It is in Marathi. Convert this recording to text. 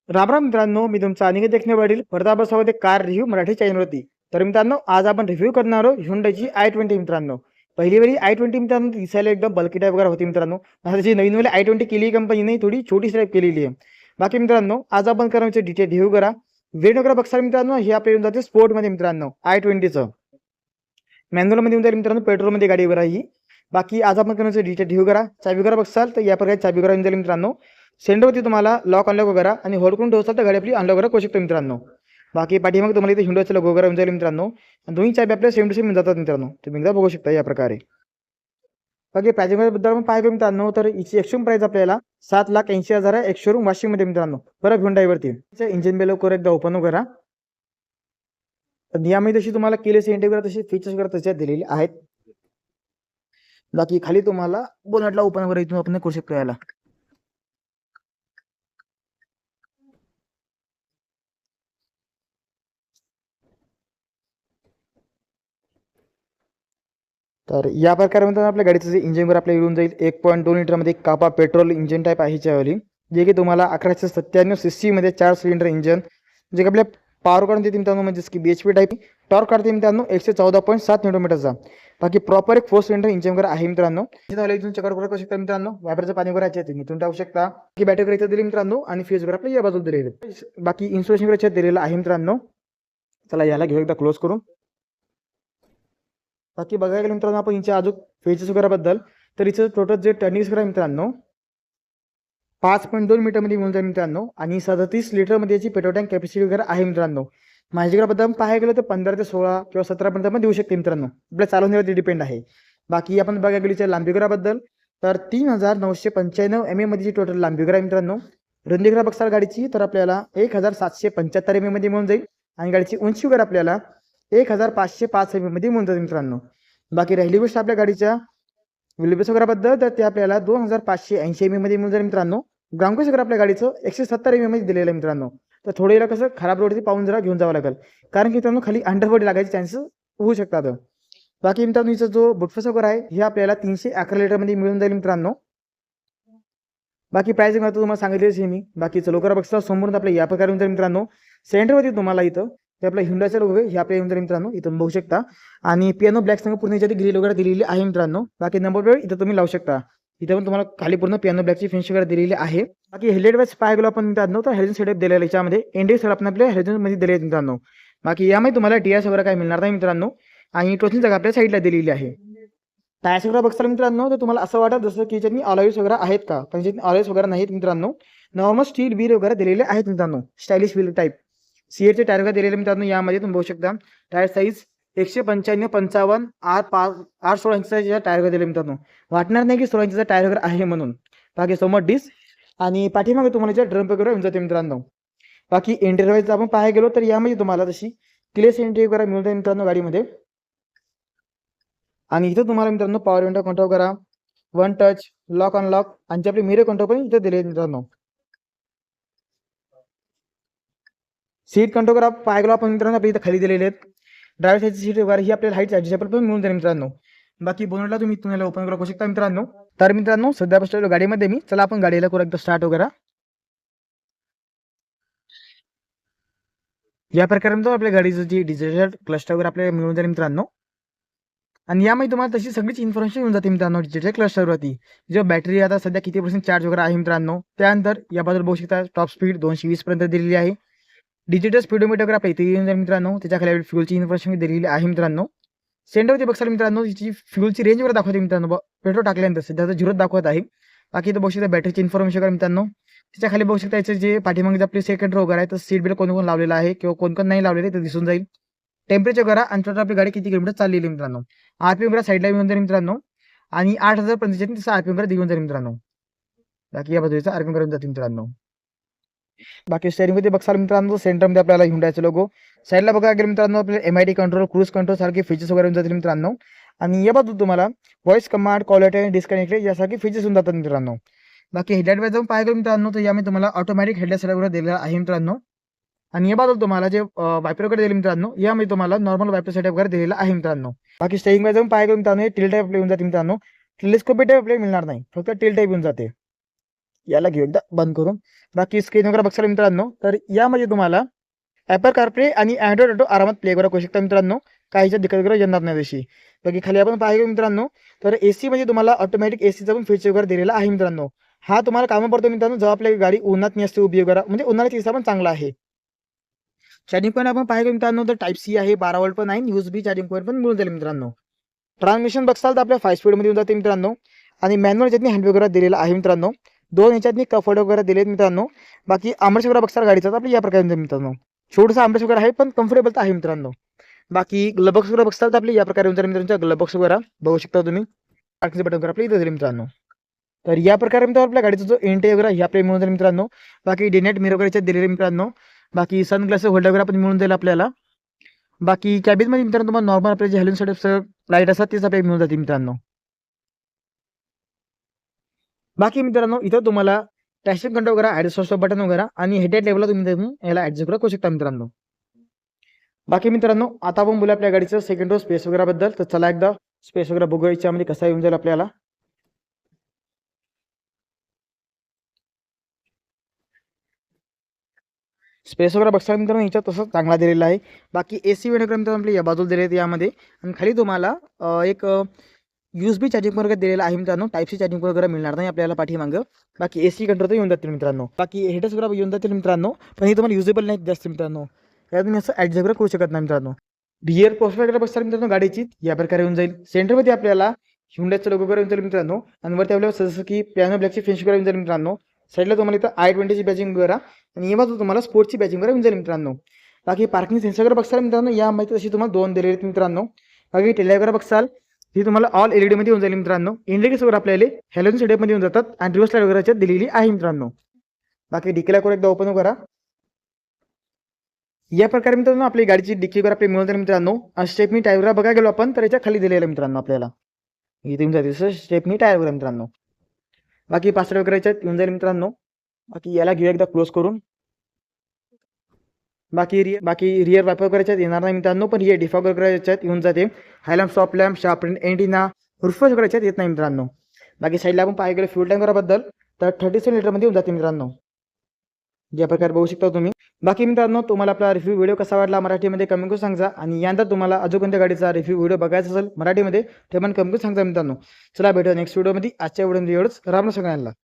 राम मित्रांनो, मी तुमचा अनिकेत देखणेवाडील पडदा बसवते कार रिव्ह्यू मराठी चॅनलवरती. तर मित्रांनो, आज आपण रिव्ह्यू करणार आहोत Hyundaiची i20 मित्रांनो. पहिली वेळी i20 मित्रांनो दिसायला एकदम बल्की टाईप वगैरे होती मित्रांनो. आता जी नवीन वाली i20 केली कंपनीने थोडी छोटी टाईप केलेली आहे. बाकी मित्रांनो, आज आपण करण्याचे डिटेल रिव्ह्यू करा. वेळ वगैरे बघसा मित्रांनो, हे आपल्या येऊन जाते स्पोर्टमध्ये मित्रांनो i20चं. मॅन्युअलमध्ये येऊन जाईल मित्रांनो, पेट्रोलमध्ये गाडी वगैरे ही. बाकी आज आपण करण्याचे डिटेल रिव्ह्यू करा. चाबी वगैरे बघसाल तर या प्रकारे चाबी वगैरे येऊन जाईल मित्रांनो. सेंटरवरती तुम्हाला लॉक अनलॉक वगैरे आणि होल्ड करून ठेवसाल तर गाडी आपली अनलॉक वगैरे करू शकतो मित्रांनो. बाकी पाठीमागे तुम्हाला इथे Hyundaiचा लोगो वगैरे येऊन जाईल मित्रांनो. आणि दोन्ही चाबी आपल्या सेम टू सेम जातात मित्रांनो. तुम्ही एकदा बघू शकता या प्रकारे. बाकी प्राइसिंगबद्दल आपण पाहायला मित्रांनो, तर हिची एक्स्ट्रीम प्राइस आपल्याला 7,80,000 आहे एक्सशोरूम वाशिंगमध्ये मित्रांनो. परत Hyundaiवरती इंजिन बेल वगैरे एकदा ओपन करा. यामध्ये तशी तुम्हाला केलेस इंटिग्रेट तशी फीचर्स वगैरे त्याच्यात दिलेली आहेत. बाकी खाली तुम्हाला बोनटला ओपन वगैरे इथून आपण करू शकतो याला. तर या प्रकारे म्हणतात आपल्या गाडीचं जे इंजिन वगैरे आपल्या येऊन जाईल 1.2 लिटरमध्ये कापा पेट्रोल इंजिन टाईप आहे याच्यावाली, जे की तुम्हाला 1197 सीसी मध्ये 4 सिलेंडर इंजन, जे की आपल्या पॉवर काढून देते मित्रांनो, म्हणजेच की BHP टाईप टॉर्क काढते मित्रांनो 114.7 न्यूटनमीटरचा. बाकी प्रॉपर एक 4 सिलेंडर इंजिन वगैरे आहे मित्रांनो. इथून चेकआउट करू शकता मित्रांनो. वायपरचं पाणी वगैरे याच्यात इथून टाकू शकता की बॅटरी वगैरे इथं दिली मित्रांनो आणि फ्यूज वगैरे आपल्या या बाजूला दिलेले. बाकी इन्स्टॉलेशन वगैरे याच्यात दिलेलं आहे मित्रांनो. चला याला घेऊ एकदा क्लोज करून. बाकी बघायला गेलं मित्रांनो आपण हिच्या अजून फीचर्स वगैरे बद्दल, तर हिचं टोटल जे टर्निंग्स वगैरे मित्रांनो 5.2 मीटरमध्ये मिळून जाईल मित्रांनो. आणि 37 लिटरमध्ये याची पेट्रोल टँक कॅपॅसिटी वगैरे आहे मित्रांनो. माझ्याकडे पाहायला गेलं तर 15 ते 16 किंवा 17 पण देऊ शकते मित्रांनो. आपल्या चालवण्यावरती डिपेंड आहे. बाकी आपण बघायला गेलीच्या लांबी वगैरेबद्दल, तर 3,995 mm मध्ये टोटल लांबी वगैरे आहे मित्रांनो. रुंदी वगैरे बघसाल गाडीची तर आपल्याला 1,775 mm मध्ये मिळून जाईल. आणि गाडीची उंची वगैरे आपल्याला 1,505 mm मध्ये मिळून जाईल मित्रांनो. बाकी राहिली गोष्ट आपल्या गाडीच्या व्हीलबेस वगैरेबद्दल, तर ते आपल्याला 2,580 mm मध्ये मिळून जाईल मित्रांनो. ग्राउंड वगैरे आपल्या गाडीचं 170 mm मध्ये दिलेलं आहे मित्रांनो. तर थोडं याला कसं खराब रोडवरती पाहून जरा घेऊन जावं लागेल, कारण की मित्रांनो खाली अंडरबॉडी लागायचे चान्सेस होऊ शकतात. बाकी मित्रांनो हिचा जो बुटफेस वगैरे आहे हे आपल्याला 311 लिटरमध्ये मिळून जाईल मित्रांनो. बाकी प्राइसिंग आता तुम्हाला सांगितलेच आहे मी. बाकीचं लोकर बघता समोरून आपल्या या प्रकारे येऊन जाईल मित्रांनो. सेंटरवरती तुम्हाला इथं ते आपल्या Hyundaiचा लोगो हे आपल्या येऊन जाईल मित्रांनो, इथं बघू शकता. आणि पियानो ब्लॅक संग पूर्ण याच्यात ग्रिल वगैरे दिलेली आहे मित्रांनो. बाकी नंबर प्लेट इथं तुम्ही लावू शकता. इथं पण तुम्हाला खाली पूर्ण पियानो ब्लॅकची फिनिश वगैरे दिलेली आहे. बाकी हेडलाईट वाईज पाहायला गेलो आपण मित्रांनो, तर हेडलाईट सेटअप दिलेला आहे याच्यामध्ये. इंडियन आपण आपल्या हेडलाईटमध्ये दिले आहेत मित्रांनो. बाकी यामध्ये तुम्हाला TS वगैरे काय मिळणार नाही मित्रांनो. आणि टोचनी जागा आपल्या साईडला दिलेली आहे. टायर्स वगैरे बघताल मित्रांनो, तर तुम्हाला असं वाटत जसं की याच्यात अलॉईज वगैरे आहेत का, पण याच्यात अलॉईज वगैरे नाहीत मित्रांनो. नॉर्मल स्टील व्हील वगैरे दिलेले आहेत मित्रांनो, स्टायलिश व्हील टाईप. सीएटचे टायर वगैरे दिलेले मित्रांनो. यामध्ये तुम्ही बघू शकता टायर साईज 195/55 R16 इंचचा टायर वगैरे दिले मित्रांनो. वाटणार नाही की 16 इंचचा टायर वगैरे आहे म्हणून. बाकी समोर डिस्क आणि पाठीमागे तुम्हाला ड्रम वगैरे येऊन जाते मित्रांनो. बाकी इंटेरियर वाईज आपण पाहायला गेलो तर यामध्ये तुम्हाला तशी क्लेस एंट्री वगैरे मिळून जाईल मित्रांनो गाडीमध्ये. आणि इथं तुम्हाला मित्रांनो पॉवर विंडो कंट्रोल करा, वन टच, लॉक अनलॉक आणि आपले मिरर कंट्रोल पण इथे दिले मित्रांनो. सीट कंट्रोल करा पाहायला गेलो आपण मित्रांनो आपल्या इथं खाली दिलेले आहेत. ड्रायव्हर साईडची सीट वगैरे ही आपल्याला हाईट ॲडजस्टेबल पण मिळून जाईल मित्रांनो. बाकी बोनटला तुम्ही तुम्हाला ओपन करू शकता मित्रांनो. तर मित्रांनो सध्या बसलेलो गाडीमध्ये मी. चला आपण गाडीला करू एकदा स्टार्ट वगैरे. या प्रकारे आपल्या गाडीचं जी डिजिटल क्लस्टर वगैरे आपल्याला मिळून जाईल मित्रांनो. आणि यामध्ये तुम्हाला तशी सगळीच इन्फॉर्मेशन येऊन जाते मित्रांनो डिजिटल क्लस्टरवरती. जो बॅटरी आता सध्या किती % चार्ज वगैरे आहे मित्रांनो. त्यानंतर याबद्दल बघू शकता टॉप स्पीड 220 पर्यंत दिलेली आहे. डिजिटल स्पीडोमीटर वगैरे आपल्या इथे येऊन जाईल मित्रांनो. त्याच्याखाली फ्युलची इन्फॉर्मेशन दिलेली आहे मित्रांनो. सेंटरवरती बघसाल मित्रांनो तिची फ्युलची रेंज वगैरे दाखवते मित्रांनो. पेट्रोल टाकल्यानंतर सध्या 0 दाखवत आहे. बाकी इथं बघू शकता बॅटरीची इन्फॉर्मेशन वगैरे मित्रांनो. त्याच्याखाली बघू शकता याचे जे पाठीमागे आपले सेकंड रो वगैरे आहे, तर सीट बेल्ट कोण लावलेला आहे किंवा कोण नाही लावलेले ते दिसून जाईल. टेम्परेचर करा आणि टोटल आपली गाडी किती किलोमीटर चाललेली मित्रांनो. RPM वगैरे साईडला येऊन जाईल मित्रांनो. आणि 8,000 पर्यंत तसं RPM वगैरे देऊन जाईल मित्रांनो. बाकी या पद्धतीचा RPM करून जाते मित्रांनो. बाकी स्टेअरिंगमध्ये बघसाल मित्रांनो सेंटरमध्ये आपल्याला Hyundaiचा लोगो. साईडला बघा गेलं मित्रांनो आपल्याला MID कंट्रोल, क्रूज कंट्रोल सारखे फीचर्स वगैरे येऊन जातील मित्रांनो. आणि या बाजूला तुम्हाला voice command, call attend, disconnected यासारखे फीचर्स येऊन जातात मित्रांनो. बाकी हेडलाईट वाईज जाऊन पाहायला मित्रांनो, तर यामध्ये तुम्हाला ऑटोमॅटिक हेडलाईट सेटअप वगैरे दिलेला आहे मित्रांनो. आणि या बाजूला तुम्हाला जे वायपर वगैरे दिले मित्रांनो, यामध्ये तुम्हाला नॉर्मल वायपर सेटअप वगैरे दिलेला आहे मित्रांनो. बाकी स्टेरिंग वाईज जाऊन पाहायला मित्रांनो टिल टाईप येऊन जाते मित्रांनो. टेलिस्कोपिक टाईप आपल्याला मिळणार नाही, फक्त टिल टाईप येऊन जाते. याला घेऊ एकदा बंद करून. बाकी स्क्रीन वगैरे बघाल मित्रांनो, तर यामध्ये तुम्हाला ॲपल कारप्ले आणि अँड्रॉइड ऑटो आरामात प्ले करू शकता मित्रांनो. काहीच्या दिक्कत वगैरे येणार नाही तशी. बाकी खाली आपण पाहिलं मित्रांनो, तर AC मध्ये तुम्हाला ऑटोमॅटिक ACचा पण फीचर वगैरे दिलेला आहे मित्रांनो. हा तुम्हाला कामं पडतो मित्रांनो, जेव्हा आपली गाडी उन्हात नसते उभी वगैरे, म्हणजे उन्हाळ्यात एसीचा पण चांगला आहे. चार्जिंग पॉईंट आपण पाहिलं मित्रांनो, तर टाईप C आहे, 12 वोल्ट पण आहे, USB चार्जिंग पॉईंट पण मिळून जाईल मित्रांनो. ट्रान्समिशन बघसाल तर आपल्या 5 स्पीडमध्ये येऊन जाते मित्रांनो. आणि मॅन्युअल याच्यातनी हँड वगैरे दिलेला आहे मित्रांनो. 2 ह्याच्यातनी कफड वगैरे दिलेत मित्रांनो. बाकी आमरस वगैरे बघसाल गाडीचा तर आपल्या या प्रकारे येऊन मित्रांनो. छोटंसं आमरस वगैरे आहे, पण कम्फर्टेबल तर आहे मित्रांनो. बाकी ग्लव बॉक्स वगैरे बघसाल तर आपली या प्रकारे येऊन जाईल मित्रांनो. ग्लव बॉक्स वगैरे बघू शकता तुम्ही. पार्किंगचं बटन वगैरे आपल्या इथं दिलं मित्रांनो. तर या प्रकारे मित्रांनो आपल्या गाडीचा जो इंटे वगैरे हे आपल्याला मिळून जाईल मित्रांनो. बाकी डेनेट मिरर वगैरे दिलेले मित्रांनो. बाकी सन ग्लासेस होल्डर वगैरे पण मिळून जाईल आपल्याला. बाकी कॅबिनमध्ये मित्रांनो तुम्हाला नॉर्मल आपले जे हॅलोजन सेटअप लाईट असतात तेच आपल्याला मिळून जाते मित्रांनो. बाकी मित्रांनो इथं तुम्हाला ट्रॅक्शन कंट्रोल वगैरे ॲडजस्ट बटन वगैरे आणि हेडलाईट लेवलला तुम्ही याला ॲडजस्ट करू शकता मित्रांनो. बाकी मित्रांनो आता आपण बोलू आपल्या गाडीचं सेकंड रो स्पेस वगैरे बद्दल. तर चला एकदा स्पेस वगैरे बघूया याच्यामध्ये कसा येऊन जाईल आपल्याला. स्पेस वगैरे बघता मित्रांनो याच्यात तसं चांगला दिलेला आहे. बाकी AC वेंट वगैरे मित्रांनो आपल्या या बाजूला दिले आहेत यामध्ये. आणि खाली तुम्हाला एक USB चार्जिंग वगैरे दिलेला आहे मित्रांनो. टाईप C चार्जिंग वगैरे मिळणार नाही आपल्याला पाठीमागं. बाकी AC कंट्रोल तर येऊन जातील मित्रांनो. बाकी हेडर्स वगैरे येऊन जातील मित्रांनो, पण हे तुम्हाला युजेबल नाही जास्त मित्रांनो. यात तुम्ही असं ॲडजस्ट वगैरे करू शकत नाही मित्रांनो. रिअर पोस्टर वगैरे बघता मित्रांनो गाडीची या प्रकारे येऊन जाईल. सेंटरमध्ये आपल्याला Hyundaiचा लोगो वगैरे येऊन जाईल मित्रांनो. आणि वरती आपल्याला जसं की पियानो ब्लॅकची फिनिश वगैरे येऊन जाईल मित्रांनो. साईडला तुम्हाला इथं i20ची बॅचिंग वगैरे आणि या बाजूला तुम्हाला स्पोर्टची बॅचिंग वगैरे येऊन जाईल मित्रांनो. बाकी पार्किंग सेन्सर वगैरे बघसाल मित्रांनो यामध्ये तशी तुम्हाला 2 दिलेले आहेत मित्रांनो. बाकी टेल वगैरे बघसाल ही तुम्हाला ऑल LED मध्ये येऊन जाईल मित्रांनो. इंडिकेटर्स वगैरे आपल्याला हॅलोजन सेटअपमध्ये येऊन जातात आणि रिव्हर्स लाईट वगैरे दिलेली आहे मित्रांनो. बाकी डिकी लाईट एकदा ओपन करा. या प्रकारे मित्रांनो आपली गाडीची डिक्की वगैरे आपली मिळून जाईल मित्रांनो. आणि स्टेपनी टायर वगैरे बघायला गेलो आपण तर याच्या खाली दिलेलं मित्रांनो आपल्याला. इथे येऊन जाईल स्टेपनी टायर वगैरे मित्रांनो. बाकी पासवर्ड वगैरे याच्यात येऊन जाईल मित्रांनो. बाकी याला घेऊ एकदा क्लोज करून. बाकी रिअर वायपर वगैरे याच्यात येणार नाही मित्रांनो, पण रिअर डिफॉग वगैरे याच्यात येऊन जाते. हायलॅम्प, स्टॉप लॅम्प, शार्प एंटिना, रुफर्स वगैरे याच्यात येत नाही मित्रांनो. बाकी साईडला आपण पाहायला गेलो फ्यूल टँक वगैरेबद्दल तर 37 लिटरमध्ये येऊन जाते मित्रांनो. ज्या प्रकारे बघू शकता तुम्ही. बाकी मित्रांनो तुम्हाला आपला रिव्ह्यू व्हिडिओ कसा वाटला मराठीमध्ये कमेंट करून सांगा. आणि यानंतर तुम्हाला अजून कोणत्या गाडीचा रिव्ह्यू व्हिडिओ बघायचा असेल मराठीमध्ये ते पण कमेंट करून सांगा मित्रांनो. चला भेटूया नेक्स्ट व्हिडिओमध्ये. आजच्या व्हिडिओमध्ये एवढंच. राम सगळ्यांना.